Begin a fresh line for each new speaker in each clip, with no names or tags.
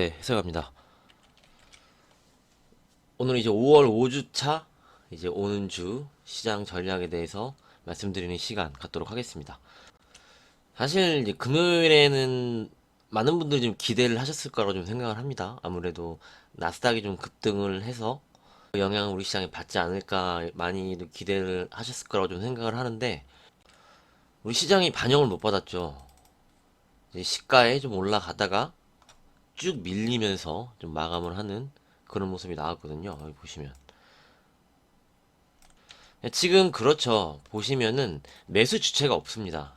네, 해석합니다. 오늘 이제 5월 5주차 이제 오는 주 시장 전략에 대해서 말씀드리는 시간 갖도록 하겠습니다. 사실 이제 금요일에는 많은 분들이 좀 기대를 하셨을 거라고 좀 생각을 합니다. 아무래도 나스닥이 좀 급등을 해서 그 영향을 우리 시장에 받지 않을까 많이도 기대를 하셨을 거라고 좀 생각을 하는데 우리 시장이 반영을 못 받았죠. 이제 시가에 좀 올라가다가 쭉 밀리면서 좀 마감을 하는 그런 모습이 나왔거든요. 여기 보시면. 지금 그렇죠. 보시면은 매수 주체가 없습니다.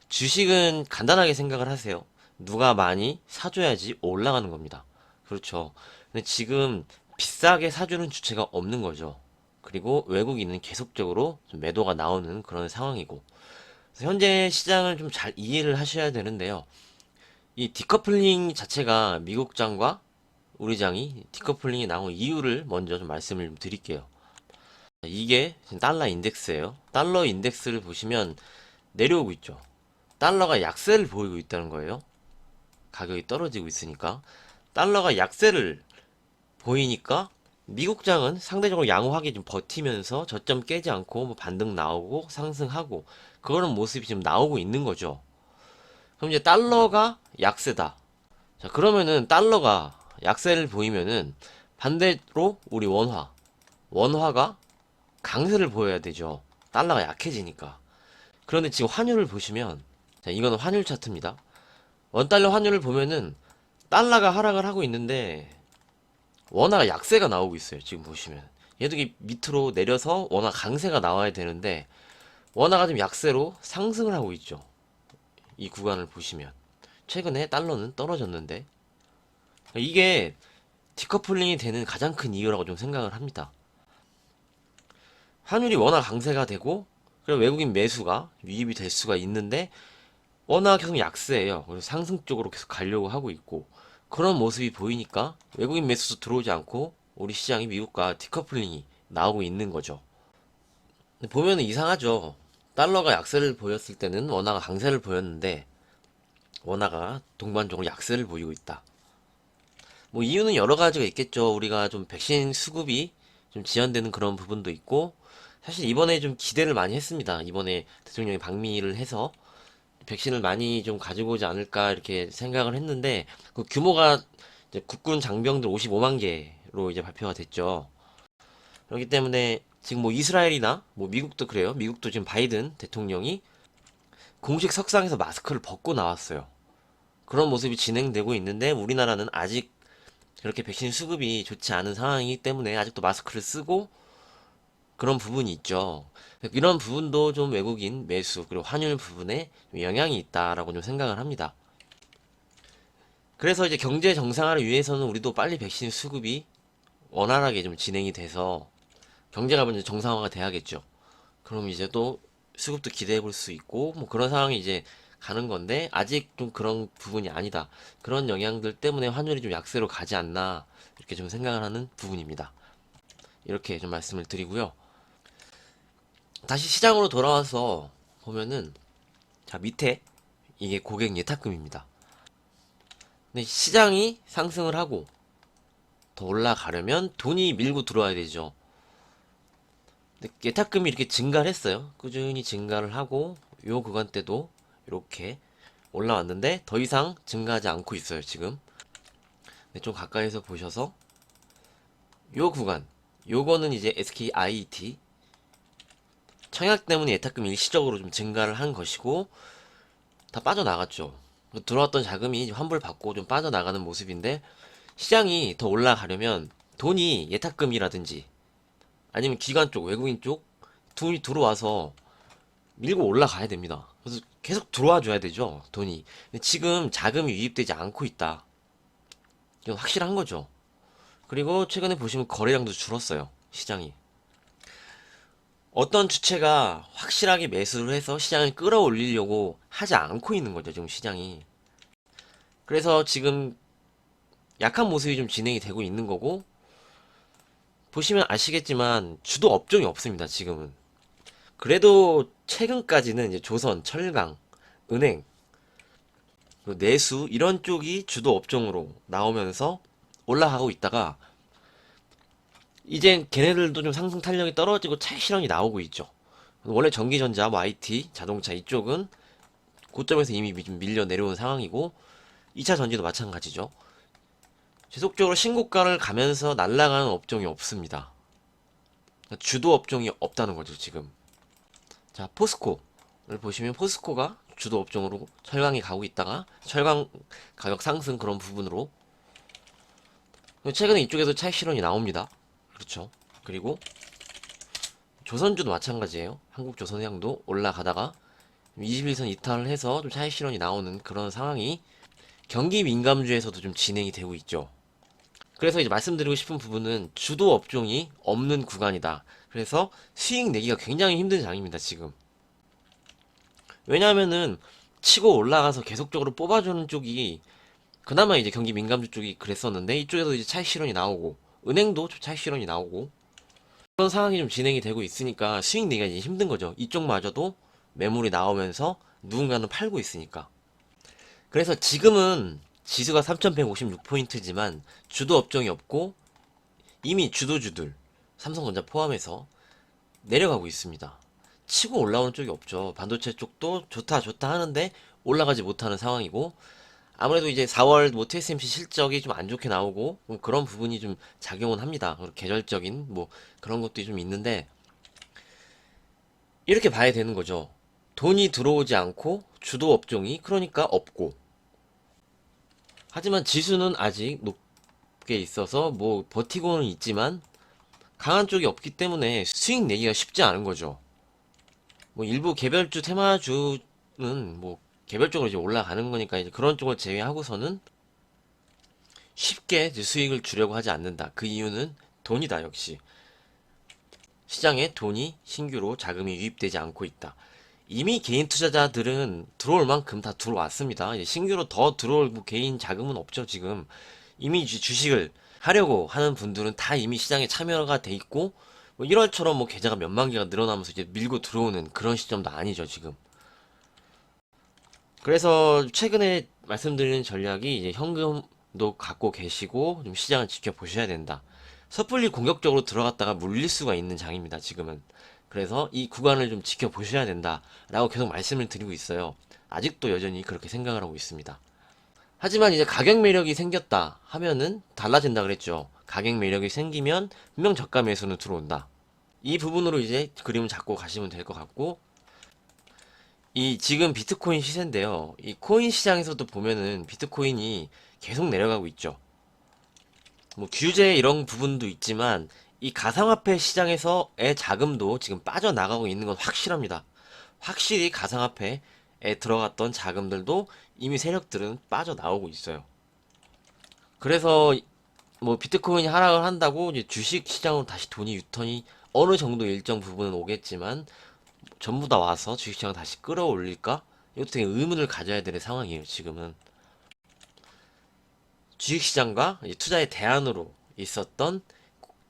주식은 간단하게 생각을 하세요. 누가 많이 사줘야지 올라가는 겁니다. 그렇죠. 근데 지금 비싸게 사주는 주체가 없는 거죠. 그리고 외국인은 계속적으로 좀 매도가 나오는 그런 상황이고. 그래서 현재 시장을 좀 잘 이해를 하셔야 되는데요. 이 디커플링 자체가 미국장과 우리 장이 디커플링이 나온 이유를 먼저 좀 말씀을 좀 드릴게요. 이게 지금 달러 인덱스예요. 달러 인덱스를 보시면 내려오고 있죠. 달러가 약세를 보이고 있다는 거예요. 가격이 떨어지고 있으니까. 달러가 약세를 보이니까 미국장은 상대적으로 양호하게 좀 버티면서 저점 깨지 않고 뭐 반등 나오고 상승하고 그런 모습이 지금 나오고 있는 거죠. 그럼 이제 달러가 약세다. 자, 그러면은 달러가 약세를 보이면은 반대로 우리 원화가 강세를 보여야 되죠. 달러가 약해지니까. 그런데 지금 환율을 보시면, 자, 이거는 환율 차트입니다. 원달러 환율을 보면은 달러가 하락을 하고 있는데 원화가 약세가 나오고 있어요. 지금 보시면. 얘도 밑으로 내려서 원화 강세가 나와야 되는데 원화가 지금 약세로 상승을 하고 있죠. 이 구간을 보시면. 최근에 달러는 떨어졌는데 이게 디커플링이 되는 가장 큰 이유라고 좀 생각을 합니다. 환율이 워낙 강세가 되고 그리고 외국인 매수가 유입이 될 수가 있는데 워낙 계속 약세예요. 그래서 상승 쪽으로 계속 가려고 하고 있고 그런 모습이 보이니까 외국인 매수도 들어오지 않고 우리 시장이 미국과 디커플링이 나오고 있는 거죠. 근데 보면은 이상하죠. 달러가 약세를 보였을 때는 원화가 강세를 보였는데 원화가 동반적으로 약세를 보이고 있다. 뭐 이유는 여러 가지가 있겠죠. 우리가 좀 백신 수급이 좀 지연되는 그런 부분도 있고 사실 이번에 좀 기대를 많이 했습니다. 이번에 대통령이 방미를 해서 백신을 많이 좀 가지고 오지 않을까 이렇게 생각을 했는데 그 규모가 이제 국군 장병들 55만 개로 이제 발표가 됐죠. 그렇기 때문에 지금 뭐 이스라엘이나 뭐 미국도 그래요. 미국도 지금 바이든 대통령이 공식 석상에서 마스크를 벗고 나왔어요. 그런 모습이 진행되고 있는데 우리나라는 아직 그렇게 백신 수급이 좋지 않은 상황이기 때문에 아직도 마스크를 쓰고 그런 부분이 있죠. 이런 부분도 좀 외국인 매수 그리고 환율 부분에 영향이 있다라고 좀 생각을 합니다. 그래서 이제 경제 정상화를 위해서는 우리도 빨리 백신 수급이 원활하게 좀 진행이 돼서 경제가 먼저 정상화가 돼야겠죠. 그럼 이제 또 수급도 기대해 볼 수 있고 뭐 그런 상황이 이제 가는 건데 아직 좀 그런 부분이 아니다. 그런 영향들 때문에 환율이 좀 약세로 가지 않나 이렇게 좀 생각을 하는 부분입니다. 이렇게 좀 말씀을 드리고요. 다시 시장으로 돌아와서 보면은 자 밑에 이게 고객 예탁금입니다. 근데 시장이 상승을 하고 더 올라가려면 돈이 밀고 들어와야 되죠. 근데 예탁금이 이렇게 증가를 했어요. 꾸준히 증가를 하고 요 구간 때도 이렇게 올라왔는데 더 이상 증가하지 않고 있어요 지금. 네, 좀 가까이서 보셔서 요 구간 요거는 이제 SKIET 청약 때문에 예탁금이 일시적으로 좀 증가를 한 것이고 다 빠져나갔죠. 들어왔던 자금이 환불받고 좀 빠져나가는 모습인데 시장이 더 올라가려면 돈이 예탁금이라든지 아니면 기관 쪽 외국인 쪽 돈이 들어와서 밀고 올라가야 됩니다. 그래서 계속 들어와 줘야 되죠 돈이. 근데 지금 자금이 유입되지 않고 있다. 이건 확실한 거죠. 그리고 최근에 보시면 거래량도 줄었어요 시장이. 어떤 주체가 확실하게 매수를 해서 시장을 끌어올리려고 하지 않고 있는 거죠 지금 시장이. 그래서 지금 약한 모습이 좀 진행이 되고 있는 거고 보시면 아시겠지만 주도 업종이 없습니다 지금은. 그래도 최근까지는 이제 조선, 철강, 은행 그 내수 이런 쪽이 주도 업종으로 나오면서 올라가고 있다가 이젠 걔네들도 좀 상승 탄력이 떨어지고 차익 실현이 나오고 있죠. 원래 전기전자, 뭐 IT, 자동차 이쪽은 고점에서 이미 좀 밀려 내려온 상황이고 2차 전지도 마찬가지죠. 지속적으로 신고가를 가면서 날아가는 업종이 없습니다. 주도 업종이 없다는 거죠, 지금. 자, 포스코를 보시면 포스코가 주도 업종으로 철강이 가고 있다가 철강 가격 상승 그런 부분으로 최근에 이쪽에서 차익 실현이 나옵니다. 그렇죠. 그리고 조선주도 마찬가지예요. 한국조선해양도 올라가다가 21선 이탈을 해서 좀 차익 실현이 나오는 그런 상황이 경기 민감주에서도 좀 진행이 되고 있죠. 그래서 이제 말씀드리고 싶은 부분은 주도 업종이 없는 구간이다. 그래서 수익 내기가 굉장히 힘든 장입니다, 지금. 왜냐하면은 치고 올라가서 계속적으로 뽑아주는 쪽이 그나마 이제 경기 민감주 쪽이 그랬었는데 이쪽에서 이제 차익 실현이 나오고 은행도 차익 실현이 나오고 그런 상황이 좀 진행이 되고 있으니까 수익 내기가 이제 힘든 거죠. 이쪽마저도 매물이 나오면서 누군가는 팔고 있으니까. 그래서 지금은 지수가 3156포인트지만 주도 업종이 없고 이미 주도주들 삼성전자 포함해서 내려가고 있습니다. 치고 올라오는 쪽이 없죠. 반도체 쪽도 좋다 좋다 하는데 올라가지 못하는 상황이고 아무래도 이제 4월 뭐 TSMC 실적이 좀 안 좋게 나오고 뭐 그런 부분이 좀 작용은 합니다. 그리고 계절적인 뭐 그런 것도 좀 있는데 이렇게 봐야 되는 거죠. 돈이 들어오지 않고 주도 업종이 그러니까 없고 하지만 지수는 아직 높게 있어서 뭐 버티고는 있지만 강한 쪽이 없기 때문에 수익 내기가 쉽지 않은 거죠. 뭐 일부 개별주 테마주는 뭐 개별적으로 이제 올라가는 거니까 이제 그런 쪽을 제외하고서는 쉽게 이제 수익을 주려고 하지 않는다. 그 이유는 돈이다, 역시. 시장에 돈이 신규로 자금이 유입되지 않고 있다. 이미 개인 투자자들은 들어올 만큼 다 들어왔습니다. 이제 신규로 더 들어올 뭐 개인 자금은 없죠, 지금. 이미 주식을 하려고 하는 분들은 다 이미 시장에 참여가 돼 있고, 뭐 1월처럼 뭐 계좌가 몇만 개가 늘어나면서 이제 밀고 들어오는 그런 시점도 아니죠, 지금. 그래서 최근에 말씀드리는 전략이 이제 현금도 갖고 계시고 좀 시장을 지켜보셔야 된다. 섣불리 공격적으로 들어갔다가 물릴 수가 있는 장입니다, 지금은. 그래서 이 구간을 좀 지켜보셔야 된다. 라고 계속 말씀을 드리고 있어요. 아직도 여전히 그렇게 생각을 하고 있습니다. 하지만 이제 가격 매력이 생겼다 하면은 달라진다 그랬죠. 가격 매력이 생기면 분명 저가 매수는 들어온다. 이 부분으로 이제 그림을 잡고 가시면 될 것 같고, 이 지금 비트코인 시세인데요. 이 코인 시장에서도 보면은 비트코인이 계속 내려가고 있죠. 뭐 규제 이런 부분도 있지만 이 가상화폐 시장에서의 자금도 지금 빠져나가고 있는 건 확실합니다. 확실히 가상화폐에 들어갔던 자금들도 이미 세력들은 빠져나오고 있어요. 그래서 뭐 비트코인이 하락을 한다고 이제 주식 시장으로 다시 돈이 유턴이 어느 정도 일정 부분은 오겠지만 전부 다 와서 주식시장 다시 끌어올릴까? 이것도 되게 의문을 가져야 되는 상황이에요, 지금은. 주식시장과 투자의 대안으로 있었던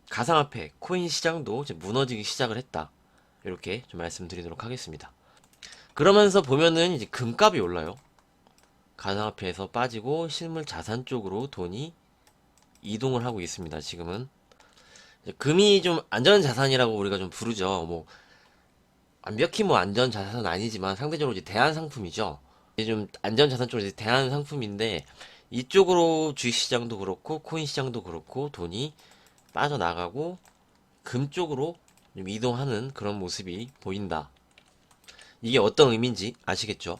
가상화폐, 코인 시장도 이제 무너지기 시작을 했다. 이렇게 좀 말씀드리도록 하겠습니다. 그러면서 보면은 이제 금값이 올라요. 가상화폐에서 빠지고 실물 자산 쪽으로 돈이 이동을 하고 있습니다, 지금은. 금이 좀 안전자산이라고 우리가 좀 부르죠. 뭐, 완벽히 뭐 안전자산은 아니지만 상대적으로 이제 대안 상품이죠. 이제 좀 안전자산 쪽으로 이제 대안 상품인데 이쪽으로 주식시장도 그렇고 코인 시장도 그렇고 돈이 빠져나가고 금 쪽으로 좀 이동하는 그런 모습이 보인다. 이게 어떤 의미인지 아시겠죠?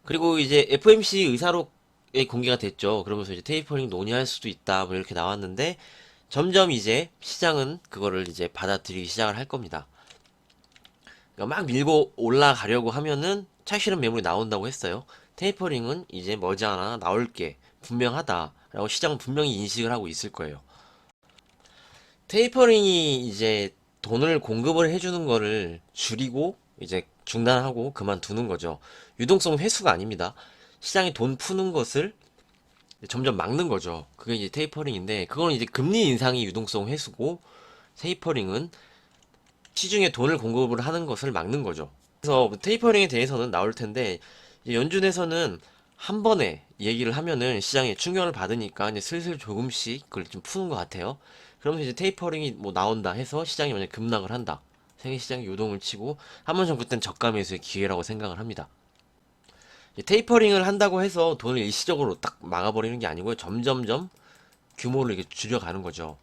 그리고 이제 FOMC 의사록에 공개가 됐죠. 그러면서 이제 테이퍼링 논의할 수도 있다. 뭐 이렇게 나왔는데 점점 이제 시장은 그거를 이제 받아들이기 시작을 할 겁니다. 그러니까 막 밀고 올라가려고 하면은 차익실현 매물이 나온다고 했어요. 테이퍼링은 이제 머지않아 나올 게 분명하다라고 시장은 분명히 인식을 하고 있을 거예요. 테이퍼링이 이제 돈을 공급을 해주는 거를 줄이고 이제 중단하고 그만두는 거죠. 유동성 회수가 아닙니다. 시장에 돈 푸는 것을 점점 막는 거죠. 그게 이제 테이퍼링인데 그건 이제 금리 인상이 유동성 회수고 테이퍼링은 시중에 돈을 공급을 하는 것을 막는 거죠. 그래서 테이퍼링에 대해서는 나올 텐데 연준에서는 한 번에 얘기를 하면은 시장에 충격을 받으니까 이제 슬슬 조금씩 그걸 좀 푸는 것 같아요. 그러면서 이제 테이퍼링이 뭐 나온다 해서 시장이 만약 급락을 한다. 세계 시장이 요동을 치고 하면 전 그땐 저가 매수의 기회라고 생각을 합니다. 이제 테이퍼링을 한다고 해서 돈을 일시적으로 딱 막아버리는 게 아니고요. 점점점 규모를 이렇게 줄여가는 거죠.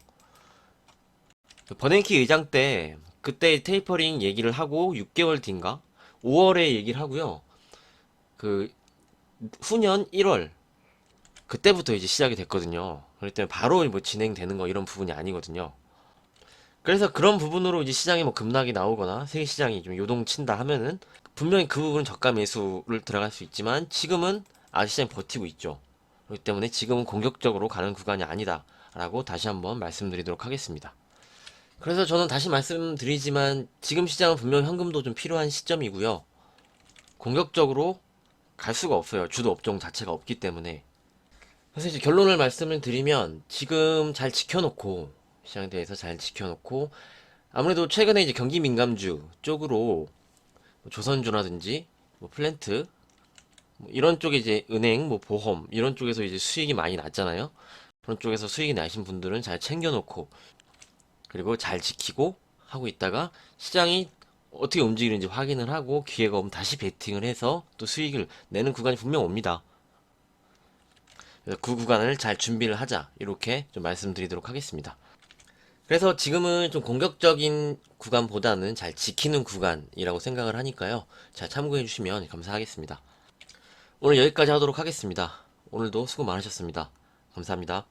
버냉키 의장 때 그때 테이퍼링 얘기를 하고 6개월 뒤인가 5월에 얘기를 하고요. 그 후년 1월 그때부터 이제 시작이 됐거든요. 그렇기 때문에 바로 뭐 진행되는 거 이런 부분이 아니거든요. 그래서 그런 부분으로 이제 시장에 뭐 급락이 나오거나 세계 시장이 좀 요동친다 하면은 분명히 그 부분은 저가 매수를 들어갈 수 있지만 지금은 아직 시장이 버티고 있죠. 그렇기 때문에 지금은 공격적으로 가는 구간이 아니다라고 다시 한번 말씀드리도록 하겠습니다. 그래서 저는 다시 말씀드리지만 지금 시장은 분명 현금도 좀 필요한 시점이고요. 공격적으로 갈 수가 없어요. 주도 업종 자체가 없기 때문에. 그래서 이제 결론을 말씀을 드리면 지금 잘 지켜놓고 시장에 대해서 잘 지켜놓고 아무래도 최근에 이제 경기 민감주 쪽으로 뭐 조선주라든지 뭐 플랜트 뭐 이런 쪽에 이제 은행 뭐 보험 이런 쪽에서 이제 수익이 많이 났잖아요. 그런 쪽에서 수익이 나신 분들은 잘 챙겨놓고 그리고 잘 지키고 하고 있다가 시장이 어떻게 움직이는지 확인을 하고 기회가 오면 다시 베팅을 해서 또 수익을 내는 구간이 분명 옵니다. 그래서 그 구간을 잘 준비를 하자 이렇게 좀 말씀드리도록 하겠습니다. 그래서 지금은 좀 공격적인 구간보다는 잘 지키는 구간이라고 생각을 하니까요. 잘 참고해 주시면 감사하겠습니다. 오늘 여기까지 하도록 하겠습니다. 오늘도 수고 많으셨습니다. 감사합니다.